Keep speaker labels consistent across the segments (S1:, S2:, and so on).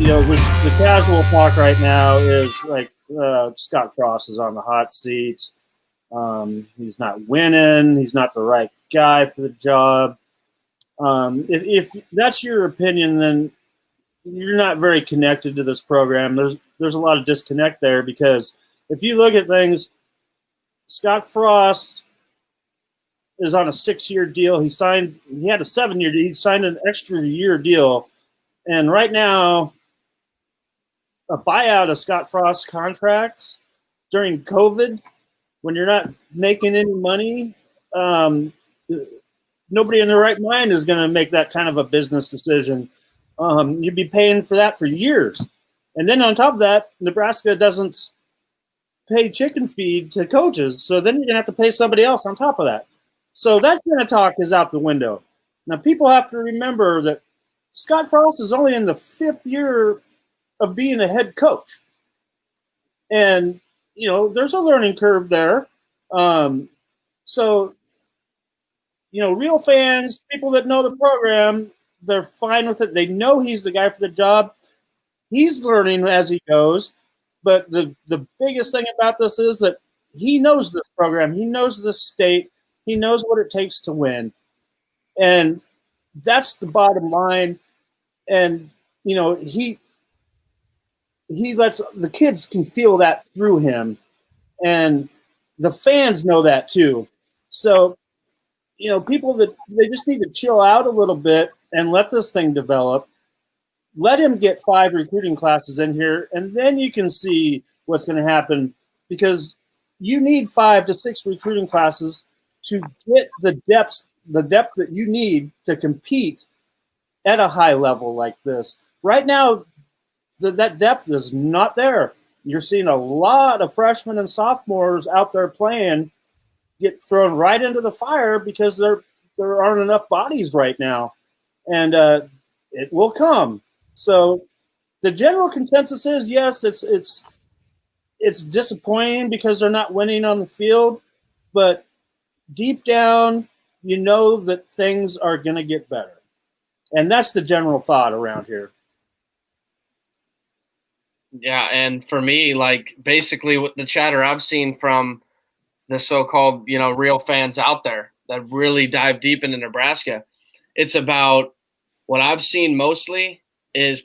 S1: the casual talk right now is like Scott Frost is on the hot seat. He's not winning. He's not the right guy for the job. If that's your opinion, then you're not very connected to this program. There's a lot of disconnect there, because if you look at things, Scott Frost is on a 6-year deal. He had a 7-year deal. He signed an extra year deal. And right now, a buyout of Scott Frost's contract during COVID, when you're not making any money, nobody in their right mind is going to make that kind of a business decision. You'd be paying for that for years. And then on top of that, Nebraska doesn't pay chicken feed to coaches. So then you're going to have to pay somebody else on top of that. So that kind of talk is out the window. Now, people have to remember that Scott Frost is only in the 5th year of being a head coach. And, there's a learning curve there. So, real fans, people that know the program, they're fine with it. They know he's the guy for the job. He's learning as he goes. But the biggest thing about this is that he knows this program. He knows the state. He knows what it takes to win. And that's the bottom line. And, he lets the kids can feel that through him. And the fans know that too. So, people they just need to chill out a little bit and let this thing develop. Let him get 5 recruiting classes in here, and then you can see what's going to happen, because you need 5 to 6 recruiting classes to get the depth that you need to compete at a high level like this. Right now, that depth is not there. You're seeing a lot of freshmen and sophomores out there playing get thrown right into the fire because there aren't enough bodies right now, and it will come. So the general consensus is, yes, it's disappointing because they're not winning on the field, but deep down, that things are going to get better. And that's the general thought around here.
S2: Yeah, and for me, basically what the chatter I've seen from the so-called, real fans out there that really dive deep into Nebraska, it's about what I've seen mostly is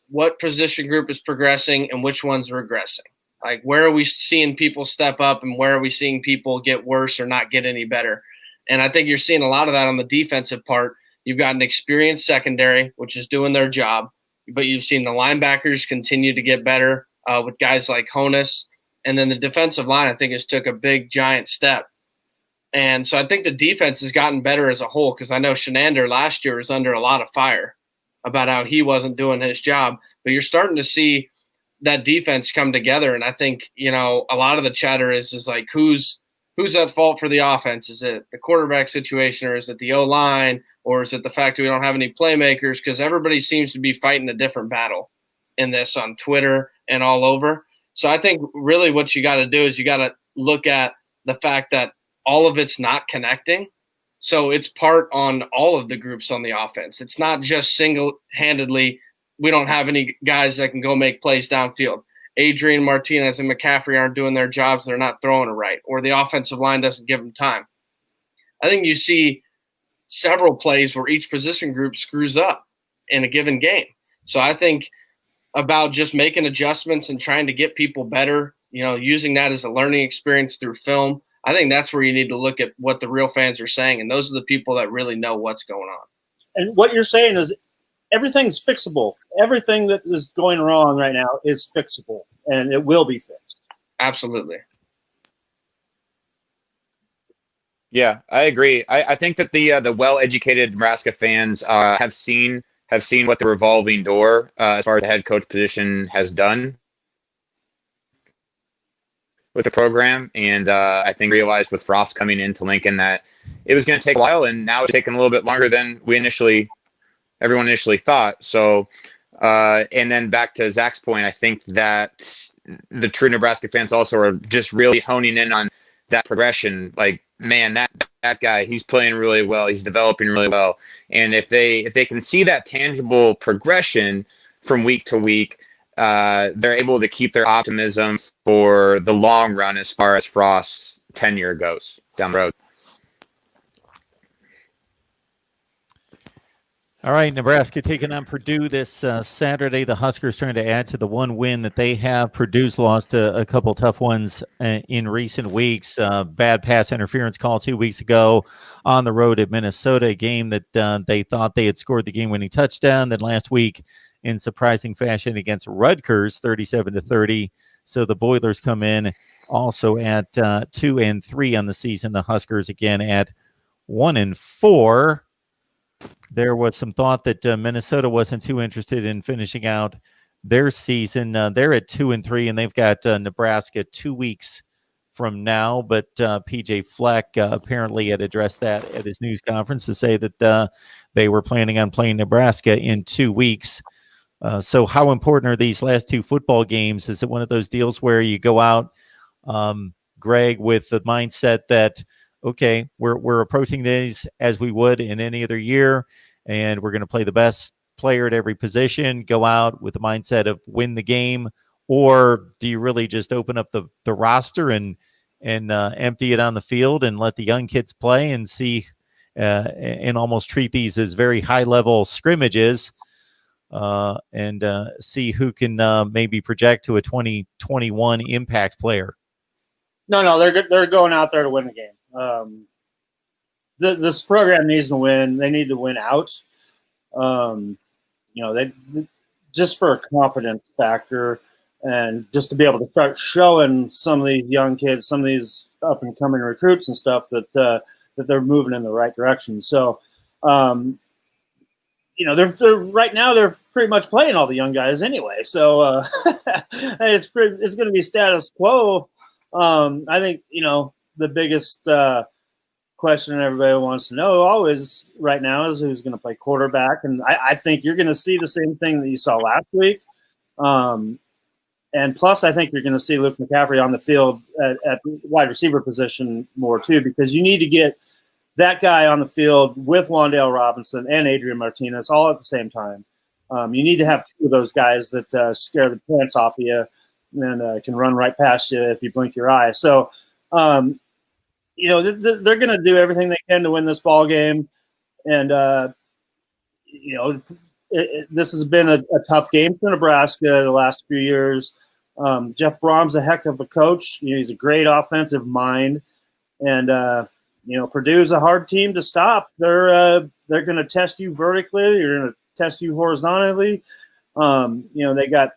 S2: what position group is progressing and which one's regressing. Like, where are we seeing people step up and where are we seeing people get worse or not get any better? And I think you're seeing a lot of that on the defensive part. You've got an experienced secondary, which is doing their job, but you've seen the linebackers continue to get better with guys like Honus. And then the defensive line, I think, has took a big, giant step. And so I think the defense has gotten better as a whole, because I know Shenander last year was under a lot of fire about how he wasn't doing his job. But you're starting to see that defense come together. And I think, a lot of the chatter is like, who's at fault for the offense? Is it the quarterback situation, or is it the O-line, or is it the fact that we don't have any playmakers? Because everybody seems to be fighting a different battle in this on Twitter and all over. So I think really what you got to do is you got to look at the fact that all of it's not connecting. So it's part on all of the groups on the offense. It's not just single-handedly, we don't have any guys that can go make plays downfield. Adrian Martinez and McCaffrey aren't doing their jobs. They're not throwing it right, or the offensive line doesn't give them time. I think you see several plays where each position group screws up in a given game. So I think about just making adjustments and trying to get people better, using that as a learning experience through film. I think that's where you need to look at what the real fans are saying, and those are the people that really know what's going on.
S1: And what you're saying is everything's fixable. Everything that is going wrong right now is fixable, and it will be fixed.
S2: Absolutely.
S3: Yeah, I agree. I think that the well-educated Nebraska fans have seen what the revolving door as far as the head coach position has done with the program, and I think realized with Frost coming into Lincoln that it was going to take a while, and now it's taken a little bit longer than everyone initially thought. So, and then back to Zach's point, I think that the true Nebraska fans also are just really honing in on that progression. Like, man, that guy, he's playing really well. He's developing really well. And if they can see that tangible progression, from week to week, they're able to keep their optimism for the long run as far as Frost's tenure goes down the road.
S4: All right, Nebraska taking on Purdue this Saturday. The Huskers trying to add to the one win that they have. Purdue's lost a couple tough ones in recent weeks. Bad pass interference call 2 weeks ago on the road at Minnesota, a game that they thought they had scored the game-winning touchdown. Then last week, in surprising fashion, against Rutgers, 37-30. So the Boilers come in also at 2-3 on the season. The Huskers again at 1-4. There was some thought that Minnesota wasn't too interested in finishing out their season. They're at 2-3, and they've got Nebraska 2 weeks from now. But PJ Fleck apparently had addressed that at his news conference to say that they were planning on playing Nebraska in 2 weeks. So how important are these last two football games? Is it one of those deals where you go out, Greg, with the mindset that, okay, we're approaching these as we would in any other year, and we're going to play the best player at every position, go out with the mindset of win the game? Or do you really just open up the roster and empty it on the field and let the young kids play and see and almost treat these as very high-level scrimmages and see who can maybe project to a 2021 impact player? No,
S1: they're going out there to win the game. This program needs to win. They need to win out. They just for a confidence factor, and just to be able to start showing some of these young kids, some of these up and coming recruits and stuff that they're moving in the right direction. So, they're right now they're pretty much playing all the young guys anyway. So it's going to be status quo. I think the biggest question everybody wants to know always right now is who's going to play quarterback, and I think you're going to see the same thing that you saw last week. And plus, I think you're going to see Luke McCaffrey on the field at wide receiver position more too, because you need to get that guy on the field with Wan'Dale Robinson and Adrian Martinez all at the same time. You need to have two of those guys that scare the pants off of you and can run right past you if you blink your eye. So, they're going to do everything they can to win this ball game. And, this has been a tough game for Nebraska the last few years. Jeff Brom's a heck of a coach. He's a great offensive mind. And, Purdue's a hard team to stop. They're going to test you vertically. They're going to test you horizontally. They got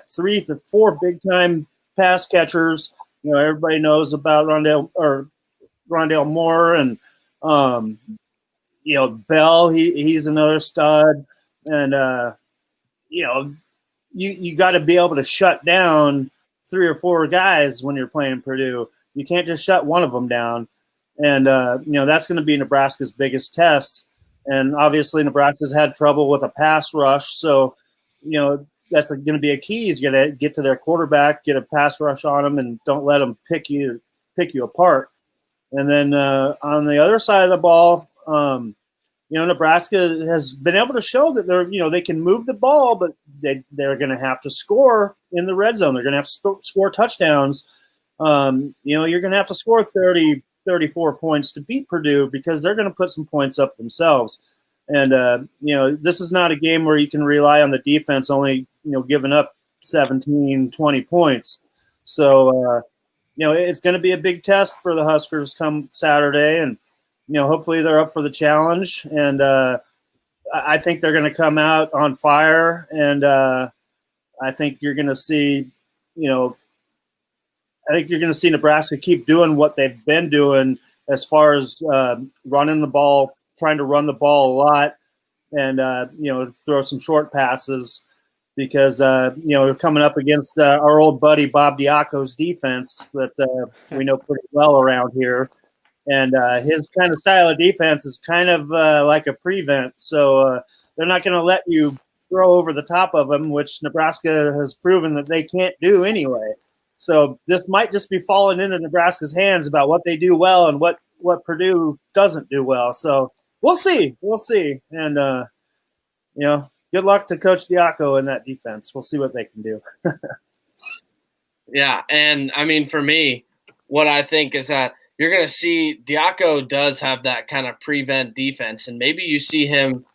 S1: 3 to 4 big time pass catchers. Everybody knows about Rondale Moore and Bell. He's another stud, and you got to be able to shut down 3 or 4 guys when you're playing Purdue. You can't just shut one of them down. And, that's going to be Nebraska's biggest test. And obviously Nebraska's had trouble with a pass rush. So, that's going to be a key. Is going to get to their quarterback, get a pass rush on them, and don't let them pick you apart. And then on the other side of the ball, Nebraska has been able to show that they can move the ball, but they're going to have to score in the red zone. They're going to have to score touchdowns. You're going to have to score 30, 34 points to beat Purdue, because they're going to put some points up themselves. And, this is not a game where you can rely on the defense only, giving up 17, 20 points. So, it's going to be a big test for the Huskers come Saturday. And, hopefully they're up for the challenge. And I think they're going to come out on fire. And I think you're going to see, Nebraska keep doing what they've been doing as far as running the ball, trying to run the ball a lot, and throw some short passes, because we're coming up against our old buddy Bob Diaco's defense that we know pretty well around here, and his kind of style of defense is kind of like a prevent. So they're not going to let you throw over the top of them, which Nebraska has proven that they can't do anyway. So this might just be falling into Nebraska's hands about what they do well and what Purdue doesn't do well. So we'll see. And, good luck to Coach Diaco in that defense. We'll see what they can do.
S2: Yeah, and I mean, for me, what I think is that you're going to see Diaco does have that kind of prevent defense, and maybe you see him,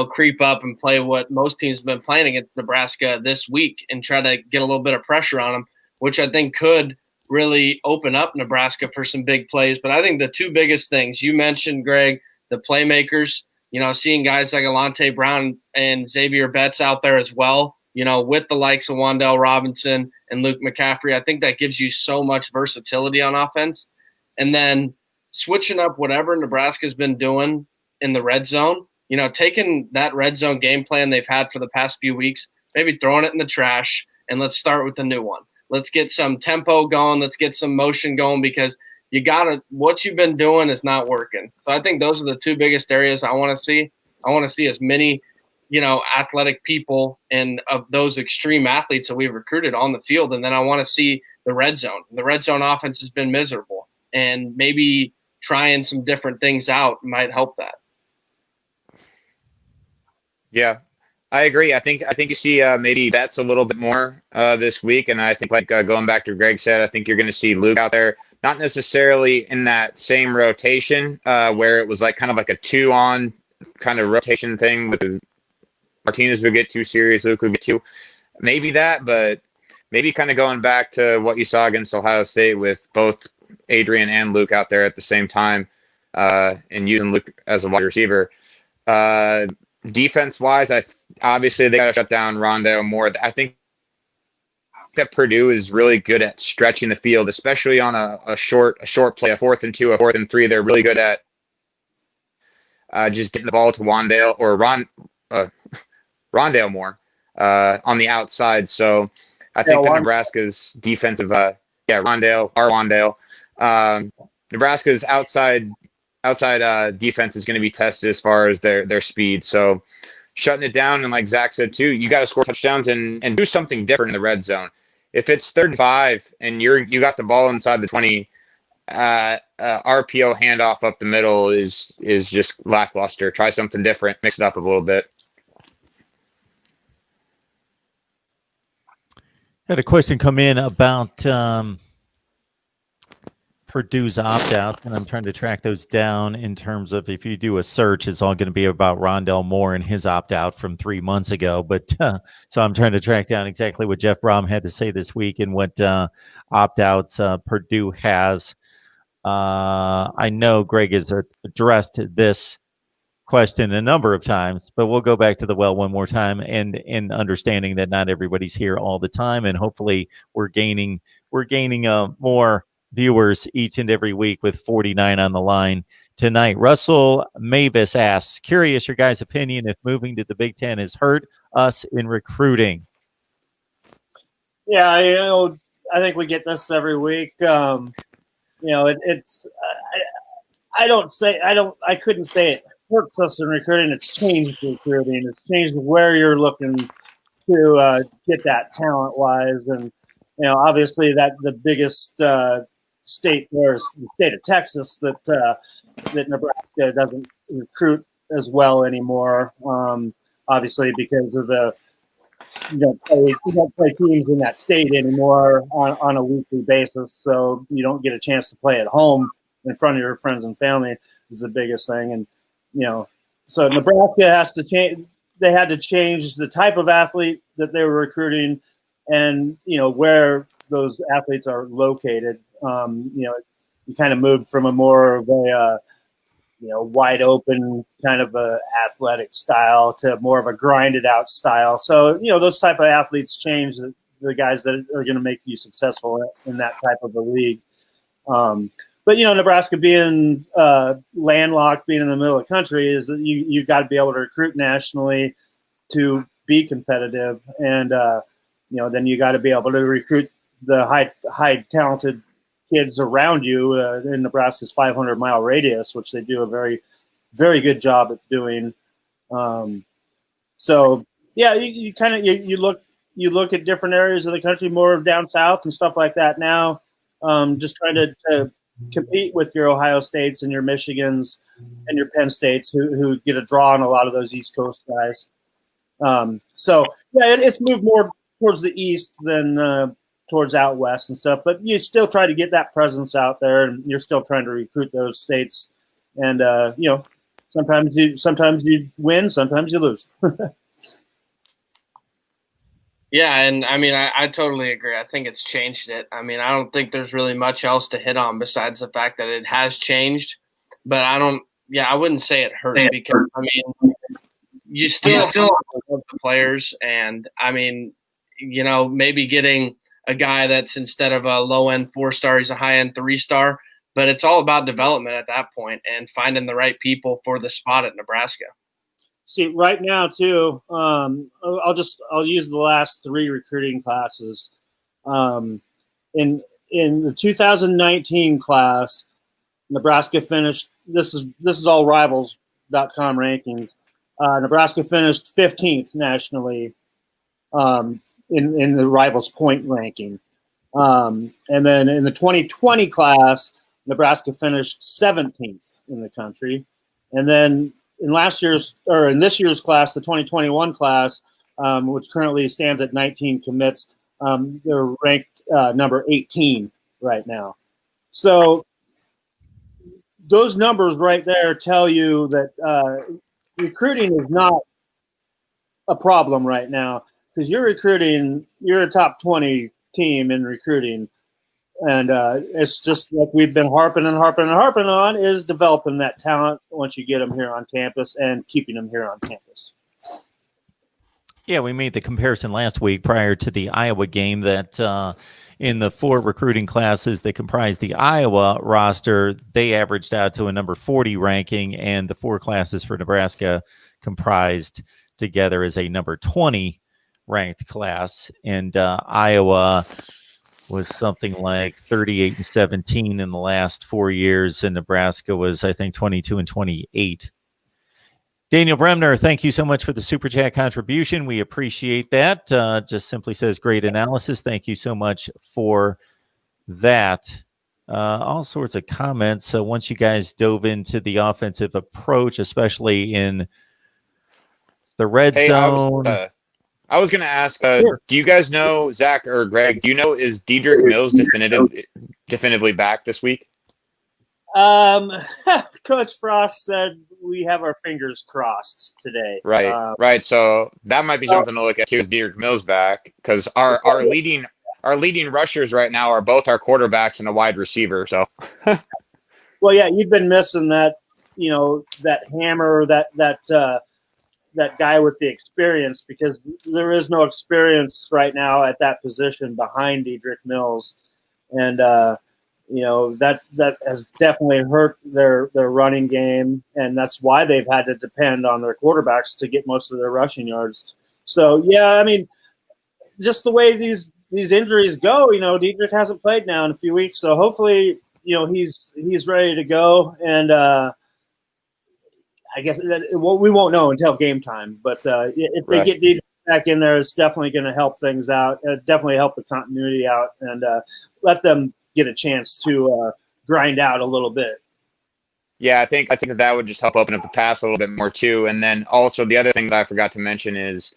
S2: creep up and play what most teams have been playing against Nebraska this week and try to get a little bit of pressure on them, which I think could really open up Nebraska for some big plays. But I think the two biggest things you mentioned, Greg, the playmakers, seeing guys like Alante Brown and Xavier Betts out there as well, with the likes of Wan'Dale Robinson and Luke McCaffrey. I think that gives you so much versatility on offense. And then switching up whatever Nebraska's been doing in the red zone, taking that red zone game plan they've had for the past few weeks, maybe throwing it in the trash, and let's start with the new one. Let's get some tempo going. Let's get some motion going, because what you've been doing is not working. So I think those are the two biggest areas I want to see. I want to see as many athletic people and of those extreme athletes that we've recruited on the field. And then I want to see the red zone. The red zone offense has been miserable, and maybe trying some different things out might help that.
S3: Yeah, I agree. I think you see maybe Betts a little bit more this week. And I think going back to what Greg said, I think you're going to see Luke out there, not necessarily in that same rotation where it was kind of like a 2-on kind of rotation thing with Martinez would get 2 series, Luke would get 2. Maybe that, but maybe kind of going back to what you saw against Ohio State with both Adrian and Luke out there at the same time and using Luke as a wide receiver. Defense-wise, obviously they got to shut down Rondo more. I think that Purdue is really good at stretching the field, especially on a short play, a 4th and 2, a 4th and 3. They're really good at just getting the ball to Wan'Dale or Rondale more on the outside. So I think that Nebraska's defensive, Rondale. Nebraska's outside defense is going to be tested as far as their speed. So shutting it down, and like Zach said too, you got to score touchdowns and do something different in the red zone. If it's 3rd and 5 and you got the ball inside the 20, RPO handoff up the middle is just lackluster. Try something different, mix it up a little bit.
S4: Had a question come in about Purdue's opt-out, and I'm trying to track those down in terms of, if you do a search, it's all going to be about Rondale Moore and his opt-out from 3 months ago. But so I'm trying to track down exactly what Jeff Brom had to say this week and what opt-outs Purdue has. I know Greg has addressed this question a number of times, but we'll go back to the well one more time, and in understanding that not everybody's here all the time, and hopefully we're gaining more viewers each and every week with 49 on the line tonight. Russell Mavis asks, curious your guys' opinion if moving to the Big Ten has hurt us in recruiting.
S1: Yeah, I think we get this every week. I couldn't say it hurts us in recruiting. It's changed recruiting. It's changed where you're looking to get that talent wise. And, obviously that the biggest state there is the state of Texas that Nebraska doesn't recruit as well anymore. Obviously because of you don't play teams in that state anymore on a weekly basis. So you don't get a chance to play at home in front of your friends and family is the biggest thing. And, so Nebraska has to change. They had to change the type of athlete that they were recruiting and, where those athletes are located. You kind of moved from a more of a, wide open kind of a athletic style to more of a grinded out style. So, those type of athletes change the guys that are going to make you successful in that type of a league. But, Nebraska being landlocked, being in the middle of the country, is that you got to be able to recruit nationally to be competitive. And, then you got to be able to recruit the high talented kids around you in Nebraska's 500-mile radius, which they do a very, very good job at doing. So, yeah, you kind of you look at different areas of the country, more down south and stuff like that now, just trying to compete with your Ohio States and your Michigans and your Penn States who get a draw on a lot of those East Coast guys. So yeah, it's moved more towards the east than towards out west and stuff. But you still try to get that presence out there, and you're still trying to recruit those states. And sometimes you win, sometimes you lose.
S2: Yeah, and I mean, I totally agree. I think it's changed it. I mean, I don't think there's really much else to hit on besides the fact that it has changed. But I wouldn't say it hurt because, I mean, you still love the players. And, I mean, maybe getting a guy that's instead of a low-end 4-star, he's a high-end 3-star. But it's all about development at that point and finding the right people for the spot at Nebraska.
S1: See, right now too, I'll use the last 3 recruiting classes. In the 2019 class, Nebraska finished. This is all Rivals.com rankings. Nebraska finished 15th nationally in the Rivals point ranking, and then in the 2020 class, Nebraska finished 17th in the country, and then in this year's class, the 2021 class, which currently stands at 19 commits, they're ranked number 18 right now. So those numbers right there tell you that recruiting is not a problem right now because you're a top 20 team in recruiting. And it's just like we've been harping on is developing that talent once you get them here on campus and keeping them here on campus.
S4: Yeah, we made the comparison last week prior to the Iowa game that in the 4 recruiting classes that comprise the Iowa roster, they averaged out to a number 40 ranking, and the 4 classes for Nebraska comprised together as a number 20 ranked class. And Iowa was something like 38-17 in the last 4 years, and Nebraska was, I think, 22-28. Daniel Bremner, thank you so much for the Super Chat contribution. We appreciate that. Just simply says, great analysis. Thank you so much for that. All sorts of comments. So once you guys dove into the offensive approach, especially in the red zone.
S3: I was going to ask, do you guys know, Zach or Greg, do you know, is Dedrick Mills definitively back this week?
S1: Coach Frost said we have our fingers crossed today.
S3: Right. So that might be something to look at too. Is Dedrick Mills back? Because our leading rushers right now are both our quarterbacks and a wide receiver. So,
S1: well, yeah, you've been missing that. That hammer, that guy with the experience, because there is no experience right now at that position behind Dedrick Mills, and that has definitely hurt their running game, and that's why they've had to depend on their quarterbacks to get most of their rushing yards. So yeah, I mean, just the way these injuries go, Dedrick hasn't played now in a few weeks, so hopefully he's ready to go, and I guess we won't know until game time. But if they get Dedrick back in there, it's definitely going to help things out. Definitely help the continuity out, and let them get a chance to grind out a little bit.
S3: Yeah, I think that would just help open up the pass a little bit more too. And then also the other thing that I forgot to mention is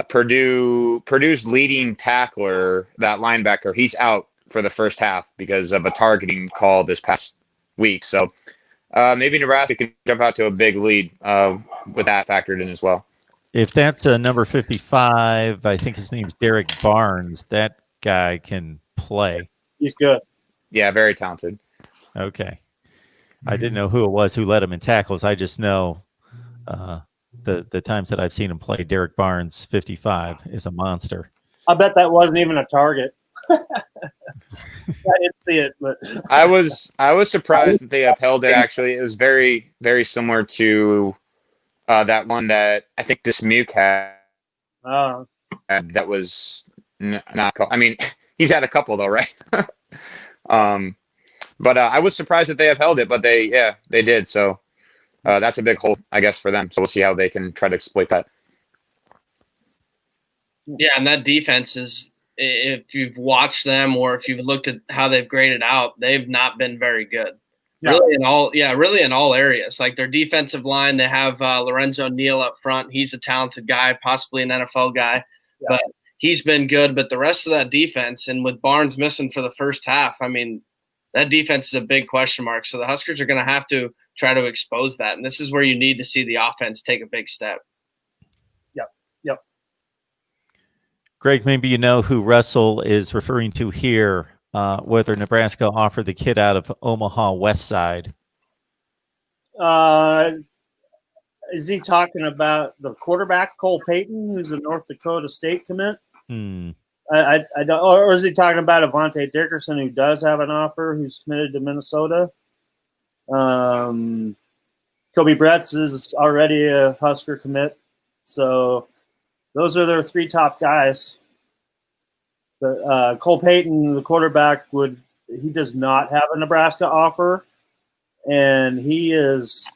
S3: Purdue's leading tackler, that linebacker, he's out for the first half because of a targeting call this past week. So maybe Nebraska can jump out to a big lead with that factored in as well.
S4: If that's number 55, I think his name's Derek Barnes. That guy can play.
S1: He's good.
S3: Yeah, very talented.
S4: Okay. I didn't know who it was who led him in tackles. I just know the times that I've seen him play, Derek Barnes, 55, is a monster.
S1: I bet that wasn't even a target. I didn't see it, but
S3: I was surprised that they upheld it. Actually, it was very, very similar to that one that I think Dismuke had. That was not. I mean, he's had a couple though, right? But I was surprised that they upheld it, but they did. So that's a big hole, I guess, for them. So we'll see how they can try to exploit that.
S2: Yeah, and that defense is, if you've watched them or if you've looked at how they've graded out, they've not been very good. Really in all areas. Like their defensive line, they have Lorenzo Neal up front. He's a talented guy, possibly an NFL guy, but he's been good. But the rest of that defense, and with Barnes missing for the first half, I mean, that defense is a big question mark. So the Huskers are going to have to try to expose that, and this is where you need to see the offense take a big step.
S1: Yep.
S4: Greg, maybe you know who Russell is referring to here. Whether Nebraska offered the kid out of Omaha West Side.
S1: Is he talking about the quarterback, Cole Payton, who's a North Dakota State commit? I don't, or is he talking about Avante Dickerson, who does have an offer, who's committed to Minnesota? Kobe Bretz is already a Husker commit. So those are their three top guys. But Cole Payton, the quarterback, he does not have a Nebraska offer, and he's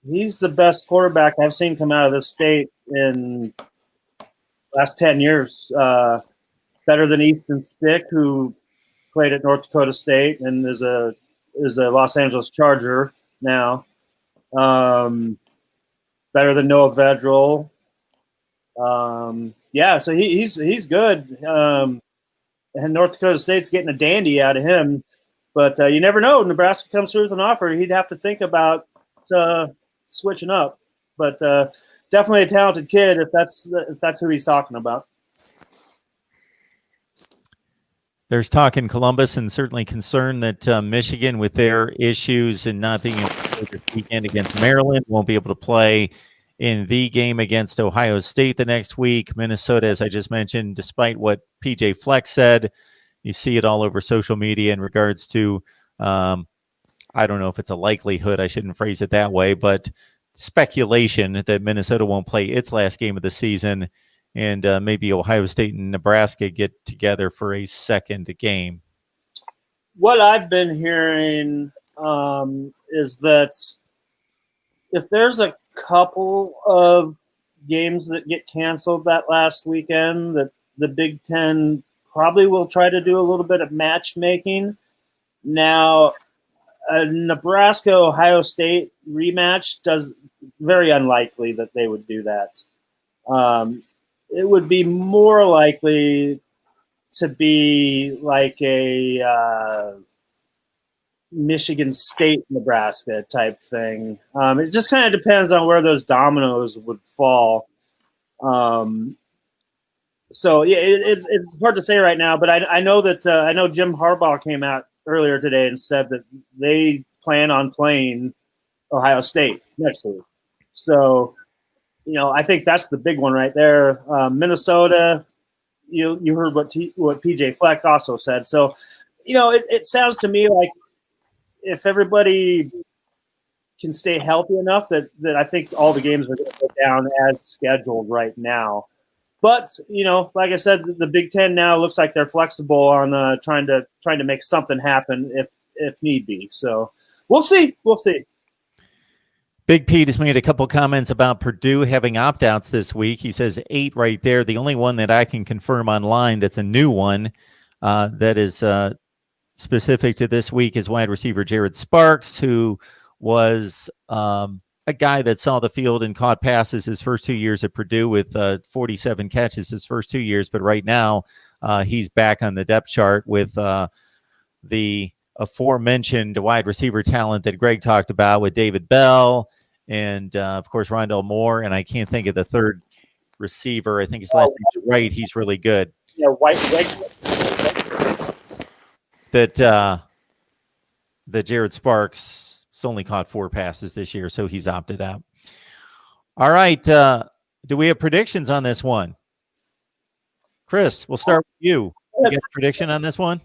S1: the best quarterback I've seen come out of this state in the last 10 years. Better than Easton Stick, who played at North Dakota State and is a Los Angeles Charger now. Better than Noah Vedral. So he's good. And North Dakota State's getting a dandy out of him. But you never know. Nebraska comes through with an offer. He'd have to think about switching up. But definitely a talented kid if that's who he's talking about.
S4: There's talk in Columbus and certainly concern that Michigan, with their issues and not being able to play this weekend against Maryland, won't be able to play in the game against Ohio State the next week. Minnesota, as I just mentioned, despite what PJ Fleck said, you see it all over social media in regards to, I don't know if it's a likelihood, I shouldn't phrase it that way, but speculation that Minnesota won't play its last game of the season, and maybe Ohio State and Nebraska get together for a second game.
S1: What I've been hearing is that if there's a couple of games that get canceled that last weekend, that the Big Ten probably will try to do a little bit of matchmaking. Now, a Nebraska-Ohio State rematch does very unlikely that they would do that. It would be more likely to be like a Michigan State, Nebraska type thing. It just kind of depends on where those dominoes would fall. It's hard to say right now, but I know that I know Jim Harbaugh came out earlier today and said that they plan on playing Ohio State next week. So, I think that's the big one right there. Minnesota, you heard what PJ Fleck also said. So, it sounds to me like if everybody can stay healthy enough that I think all the games are going to go down as scheduled right now. But, like I said, the Big Ten now looks like they're flexible on trying to make something happen if need be. So we'll see.
S4: Big Pete has made a couple comments about Purdue having opt-outs this week. He says 8 right there. The only one that I can confirm online that's a new one that is specific to this week is wide receiver Jared Sparks, who was a guy that saw the field and caught passes his first 2 years at Purdue with 47 catches his first 2 years. But right now he's back on the depth chart with the aforementioned wide receiver talent that Greg talked about with David Bell and, of course, Rondell Moore. And I can't think of the third receiver. I think his last name's Wright. He's really good.
S1: Yeah, White.
S4: That Jared Sparks only caught 4 passes this year, so he's opted out. All right. Do we have predictions on this one? Chris, we'll start with you. You get a prediction on this one?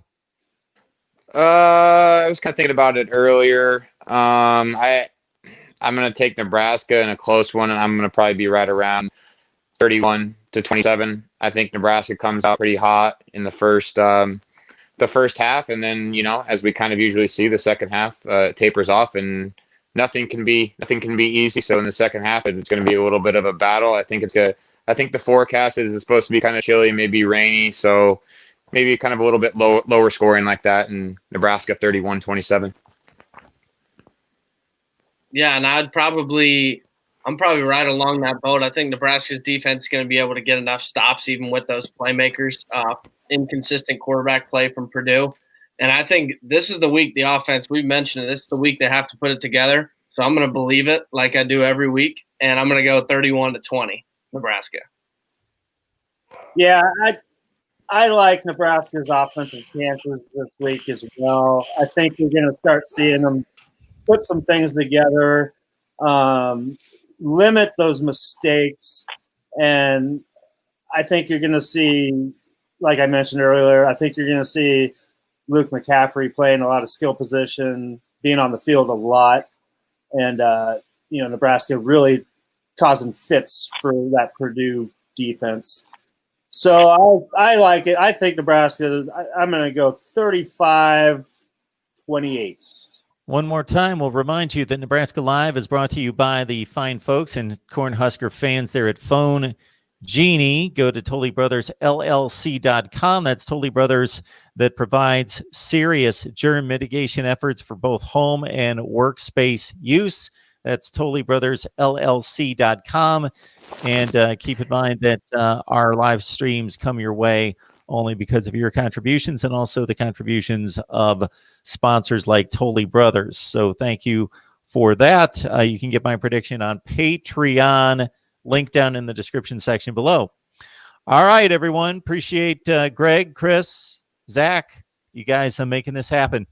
S3: I was kind of thinking about it earlier. I'm going to take Nebraska in a close one, and I'm going to probably be right around 31-27. I think Nebraska comes out pretty hot in the first half, and then as we kind of usually see, the second half tapers off, and nothing can be easy. So in the second half, it's going to be a little bit of a battle. I think the forecast is supposed to be kind of chilly, maybe rainy, so maybe kind of a little bit lower scoring like that, and Nebraska 31-27.
S2: Yeah, and I'm probably right along that boat. I think Nebraska's defense is going to be able to get enough stops, even with those playmakers, inconsistent quarterback play from Purdue. And I think this is the week the offense, we mentioned it, this is the week they have to put it together. So I'm going to believe it like I do every week, and I'm going to go 31-20, Nebraska.
S1: Yeah, I like Nebraska's offensive chances this week as well. I think you're going to start seeing them put some things together, limit those mistakes, and I think you're going to see, like I mentioned earlier, I think you're going to see Luke McCaffrey playing a lot of skill position, being on the field a lot, and Nebraska really causing fits for that Purdue defense. So I like it. I think Nebraska, I'm going to go 35-28.
S4: One more time, we'll remind you that Nebraska Live is brought to you by the fine folks and Cornhusker fans there at Phone Genie. Go to ToleyBrothersLLC.com. That's Toley Brothers that provides serious germ mitigation efforts for both home and workspace use. That's ToleyBrothersLLC.com. And keep in mind that our live streams come your way only because of your contributions and also the contributions of sponsors like Toley Brothers. So thank you for that. You can get my prediction on Patreon, link down in the description section below. All right, everyone. Appreciate Greg, Chris, Zach, you guys making this happen.